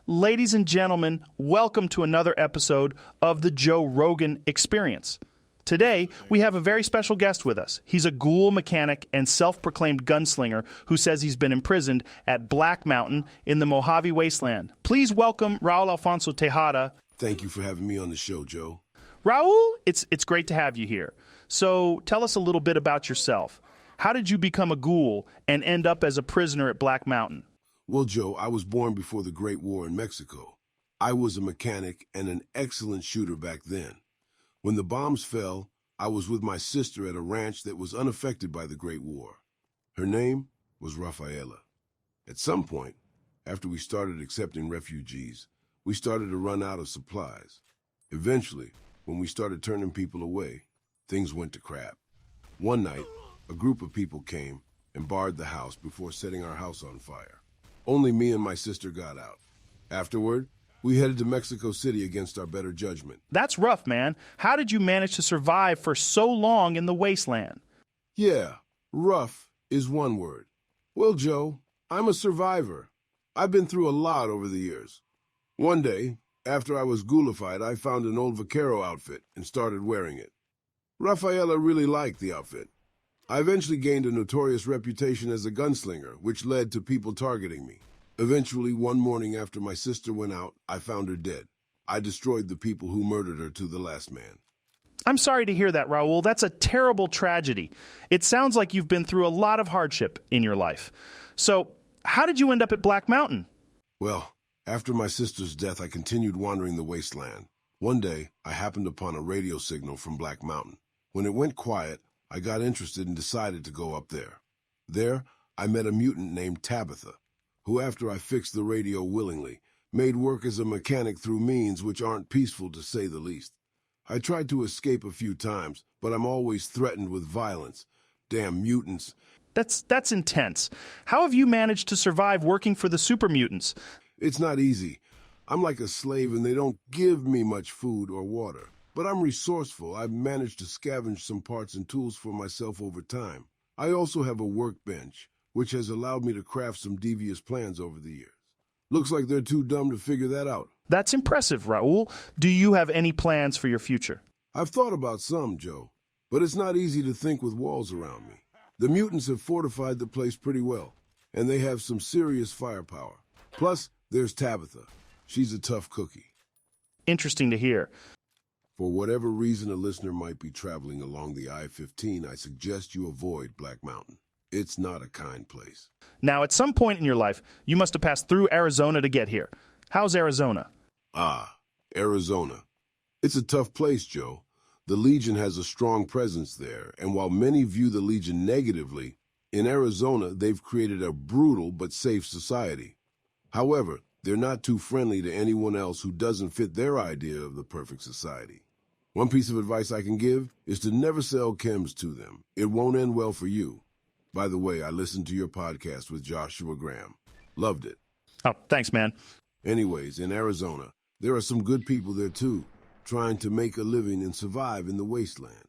Ladies and gentlemen, welcome to another episode of the Joe Rogan Experience. Today, we have a very special guest with us. He's a ghoul mechanic and self-proclaimed gunslinger who says he's been imprisoned at Black Mountain in the Mojave Wasteland. Please welcome Raul Tejada. Thank you for having me on the show, Joe. Raul, it's great to have you here. So tell us a little bit about yourself. How did you become a ghoul and end up as a prisoner at Black Mountain? Well, Joe, I was born before the Great War in Mexico. I was a mechanic and an excellent shooter back then. When the bombs fell, I was with my sister at a ranch that was unaffected by the Great War. Her name was Rafaela. At some point, after we started accepting refugees, we started to run out of supplies. Eventually, when we started turning people away, things went to crap. One night, a group of people came and barred the house before setting our house on fire. Only me and my sister got out. Afterward, we headed to Mexico City against our better judgment. That's rough, man. How did you manage to survive for so long in the wasteland? Yeah, rough is one word. Well, Joe, I'm a survivor. I've been through a lot over the years. One day, after I was ghoulified, I found an old vaquero outfit and started wearing it. Rafaela really liked the outfit. I eventually gained a notorious reputation as a gunslinger, which led to people targeting me. Eventually, one morning after my sister went out, I found her dead. I destroyed the people who murdered her to the last man. I'm sorry to hear that, Raul. That's a terrible tragedy. It sounds like you've been through a lot of hardship in your life. So, how did you end up at Black Mountain? Well, after my sister's death, I continued wandering the wasteland. One day, I happened upon a radio signal from Black Mountain. When it went quiet, I got interested and decided to go up there. There, I met a mutant named Tabitha, who, after I fixed the radio willingly, made work as a mechanic through means which aren't peaceful to say the least. I tried to escape a few times, but I'm always threatened with violence. Damn mutants. That's intense. How have you managed to survive working for the super mutants? It's not easy. I'm like a slave and they don't give me much food or water. But I'm resourceful. I've managed to scavenge some parts and tools for myself over time. I also have a workbench, which has allowed me to craft some devious plans over the years. Looks like they're too dumb to figure that out. That's impressive, Raul. Do you have any plans for your future? I've thought about some, Joe, but it's not easy to think with walls around me. The mutants have fortified the place pretty well, and they have some serious firepower. Plus, there's Tabitha. She's a tough cookie. Interesting to hear. For whatever reason a listener might be traveling along the I-15, I suggest you avoid Black Mountain. It's not a kind place. Now, at some point in your life, you must have passed through Arizona to get here. How's Arizona? Arizona. It's a tough place, Joe. The Legion has a strong presence there, and while many view the Legion negatively, in Arizona they've created a brutal but safe society. However, they're not too friendly to anyone else who doesn't fit their idea of the perfect society. One piece of advice I can give is to never sell chems to them. It won't end well for you. By the way, I listened to your podcast with Joshua Graham. Loved it. Oh, thanks, man. Anyways, in Arizona, there are some good people there too, trying to make a living and survive in the wasteland.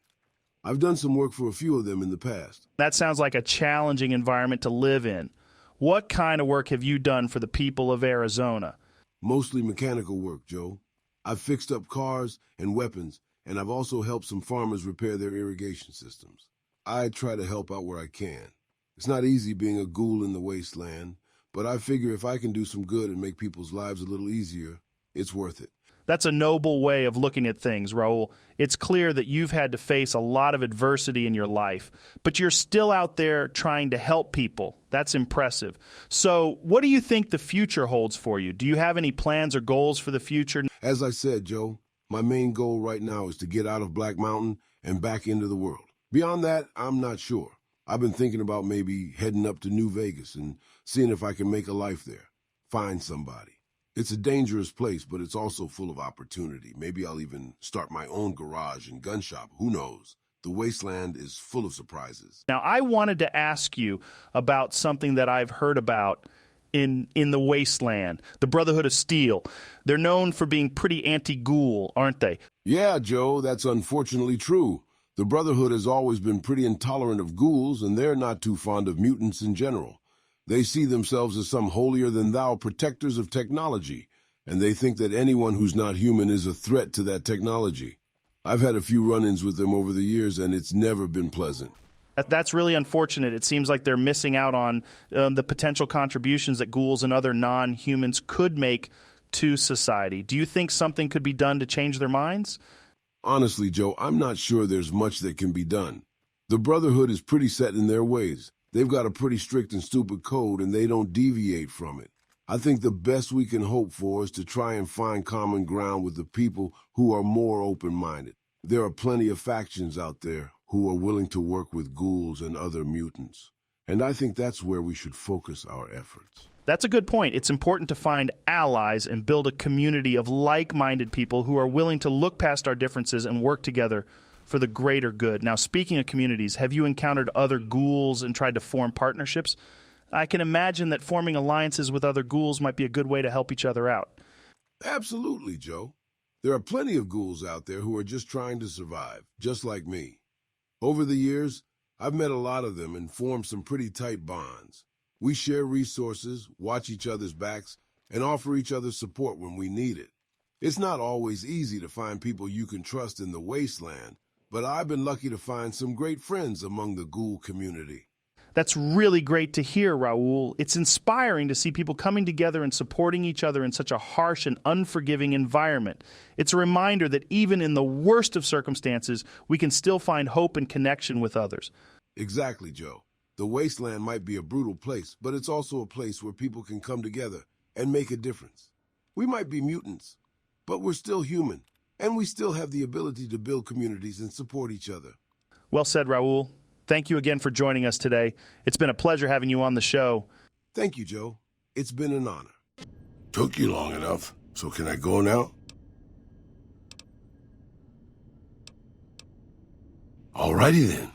I've done some work for a few of them in the past. That sounds like a challenging environment to live in. What kind of work have you done for the people of Arizona? Mostly mechanical work, Joe. I've fixed up cars and weapons, and I've also helped some farmers repair their irrigation systems. I try to help out where I can. It's not easy being a ghoul in the wasteland, but I figure if I can do some good and make people's lives a little easier, it's worth it. That's a noble way of looking at things, Raul. It's clear that you've had to face a lot of adversity in your life, but you're still out there trying to help people. That's impressive. So what do you think the future holds for you? Do you have any plans or goals for the future? As I said, Joe, my main goal right now is to get out of Black Mountain and back into the world. Beyond that, I'm not sure. I've been thinking about maybe heading up to New Vegas and seeing if I can make a life there, find somebody. It's a dangerous place, but it's also full of opportunity. Maybe I'll even start my own garage and gun shop. Who knows? The wasteland is full of surprises. Now, I wanted to ask you about something that I've heard about in the wasteland, the Brotherhood of Steel. They're known for being pretty anti-ghoul, aren't they? Yeah, Joe, that's unfortunately true. The Brotherhood has always been pretty intolerant of ghouls, and they're not too fond of mutants in general. They see themselves as some holier-than-thou protectors of technology, and they think that anyone who's not human is a threat to that technology. I've had a few run-ins with them over the years, and it's never been pleasant. That's really unfortunate. It seems like they're missing out on the potential contributions that ghouls and other non-humans could make to society. Do you think something could be done to change their minds? Honestly, Joe, I'm not sure there's much that can be done. The Brotherhood is pretty set in their ways. They've got a pretty strict and stupid code, and they don't deviate from it. I think the best we can hope for is to try and find common ground with the people who are more open-minded. There are plenty of factions out there who are willing to work with ghouls and other mutants, and I think that's where we should focus our efforts. That's a good point. It's important to find allies and build a community of like-minded people who are willing to look past our differences and work together for the greater good. Now, speaking of communities, have you encountered other ghouls and tried to form partnerships? I can imagine that forming alliances with other ghouls might be a good way to help each other out. Absolutely, Joe. There are plenty of ghouls out there who are just trying to survive, just like me. Over the years, I've met a lot of them and formed some pretty tight bonds. We share resources, watch each other's backs, and offer each other support when we need it. It's not always easy to find people you can trust in the wasteland, but I've been lucky to find some great friends among the ghoul community. That's really great to hear, Raul. It's inspiring to see people coming together and supporting each other in such a harsh and unforgiving environment. It's a reminder that even in the worst of circumstances, we can still find hope and connection with others. Exactly, Joe. The wasteland might be a brutal place, but it's also a place where people can come together and make a difference. We might be mutants, but we're still human, and we still have the ability to build communities and support each other. Well said, Raul. Thank you again for joining us today. It's been a pleasure having you on the show. Thank you, Joe. It's been an honor. Took you long enough, so can I go now? Alrighty then.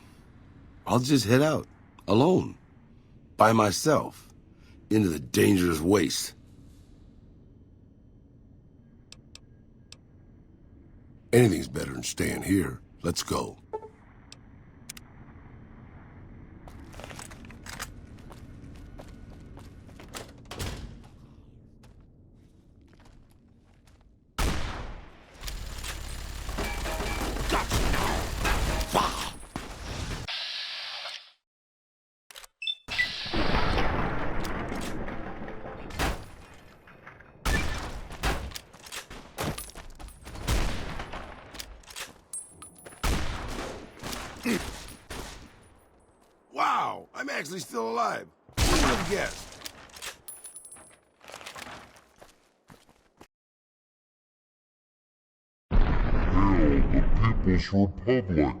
I'll just head out, alone, by myself, into the dangerous waste. Anything's better than staying here. Let's go. Wow, I'm actually still alive. Who would have guessed? Hail the People's Republic!